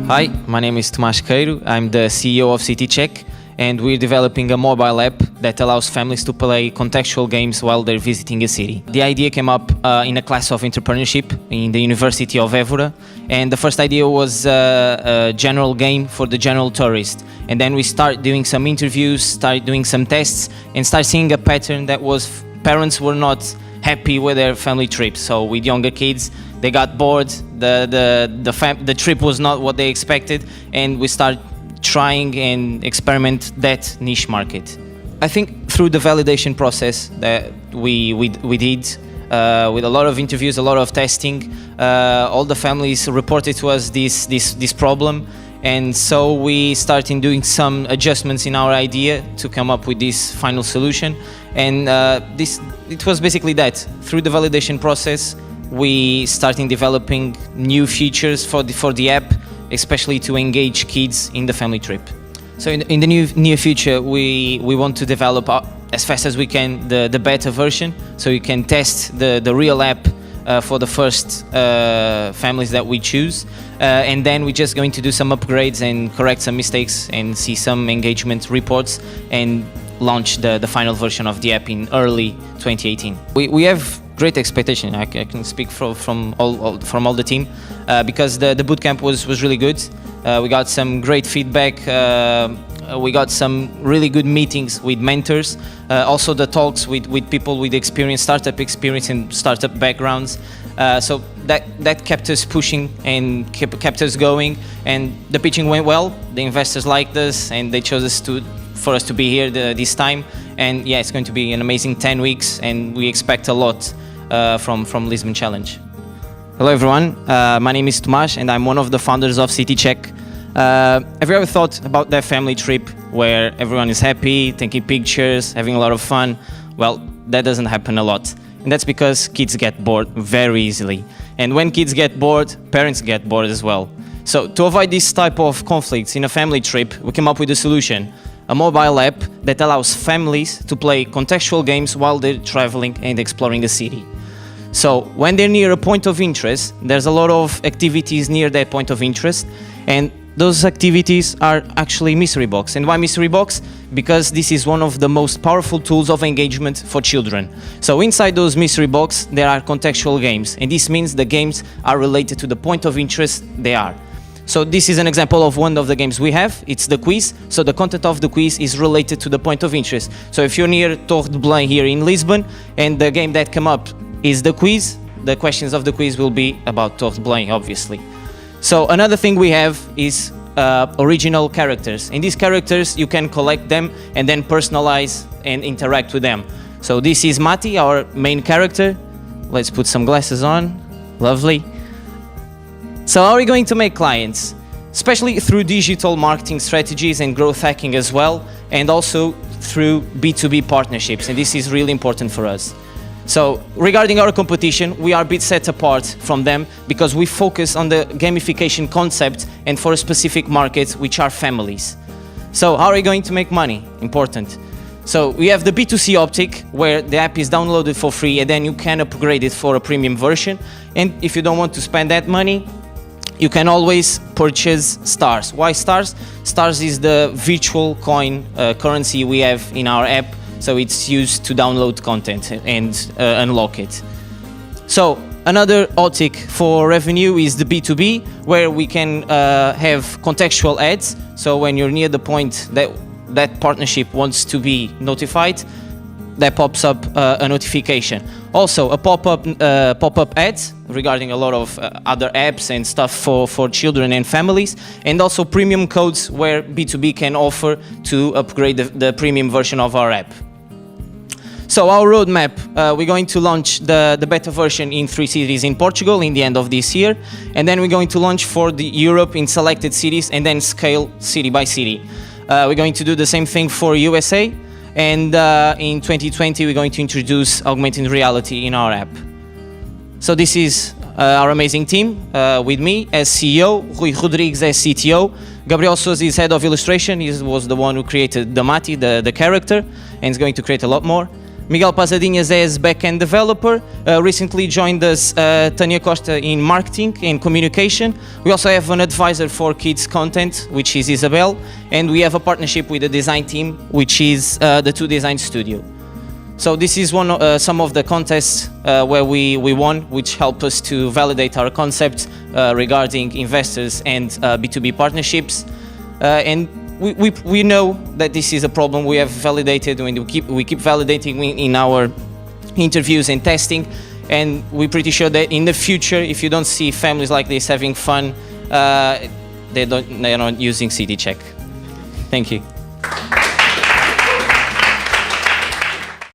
Hi, my name is Tomás Queiro. I'm the CEO of CityCheck, and we're developing a mobile app that allows families to play contextual games while they're visiting a city. The idea came up in a class of entrepreneurship in the University of Évora, and the first idea was a general game for the general tourist. And then we start doing some interviews, start doing some tests, and start seeing a pattern that was parents were not happy with their family trips. So with younger kids, they got bored, the trip was not what they expected, and we start trying and experiment that niche market. I think through the validation process that we did, with a lot of interviews, a lot of testing, all the families reported to us this problem, and so we started doing some adjustments in our idea to come up with this final solution. And it was basically that. Through the validation process, we started developing new features for the app, especially to engage kids in the family trip. So in the near future, we want to develop as fast as we can the beta version, so you can test the real app for the first families that we choose, and then we're just going to do some upgrades and correct some mistakes and see some engagement reports and launch the final version of the app in early 2018. We have great expectation. I can speak from all the team, because the bootcamp was really good. We got some great feedback. We got some really good meetings with mentors. Also the talks with people with startup experience and startup backgrounds. So that kept us pushing and kept us going. And the pitching went well. The investors liked us, and they chose for us to be here this time. And yeah, it's going to be an amazing 10 weeks, and we expect a lot from Lisbon Challenge. Hello everyone, my name is Tomás, and I'm one of the founders of CityCheck. Have you ever thought about that family trip where everyone is happy, taking pictures, having a lot of fun? Well, that doesn't happen a lot. And that's because kids get bored very easily. And when kids get bored, parents get bored as well. So to avoid this type of conflicts in a family trip, we came up with a solution. A mobile app that allows families to play contextual games while they're traveling and exploring a city. So when they're near a point of interest, there's a lot of activities near that point of interest, and those activities are actually mystery box. And why mystery box? Because this is one of the most powerful tools of engagement for children. So inside those mystery box, there are contextual games, and this means the games are related to the point of interest they are. So this is an example of one of the games we have. It's the quiz. So the content of the quiz is related to the point of interest. So if you're near Torre de Belém here in Lisbon, and the game that come up is the quiz, the questions of the quiz will be about Torre de Belém, obviously. So another thing we have is original characters. In these characters, you can collect them and then personalize and interact with them. So this is Mati, our main character. Let's put some glasses on. Lovely. So how are we going to make clients? Especially through digital marketing strategies and growth hacking as well, and also through B2B partnerships, and this is really important for us. So regarding our competition, we are a bit set apart from them because we focus on the gamification concept and for a specific market, which are families. So how are we going to make money? Important. So we have the B2C optic, where the app is downloaded for free and then you can upgrade it for a premium version. And if you don't want to spend that money, you can always purchase stars. Why stars? Stars is the virtual coin currency we have in our app, so it's used to download content and unlock it. So another optic for revenue is the B2B, where we can have contextual ads. So when you're near the point that partnership wants to be notified, that pops up a notification. Also a pop-up ads regarding a lot of other apps and stuff for children and families, and also premium codes where B2B can offer to upgrade the premium version of our app. So our roadmap, we're going to launch the beta version in 3 cities in Portugal in the end of this year, and then we're going to launch for Europe in selected cities and then scale city by city. We're going to do the same thing for USA, and in 2020 we're going to introduce augmented reality in our app. So this is our amazing team, with me as CEO, Rui Rodrigues as CTO, Gabriel Souza is head of illustration. He was the one who created the Mati, the character, and is going to create a lot more. Miguel Pasadinhas as backend developer. Recently joined us Tania Costa in marketing and communication. We also have an advisor for kids content, which is Isabel, and we have a partnership with the design team, which is the 2 Design Studio. So this is some of the contests where we won, which help us to validate our concept regarding investors and B2B partnerships. And we know that this is a problem we have validated, and we keep validating in our interviews and testing, and we're pretty sure that in the future, if you don't see families like this having fun, they're not using CityCheck. Thank you.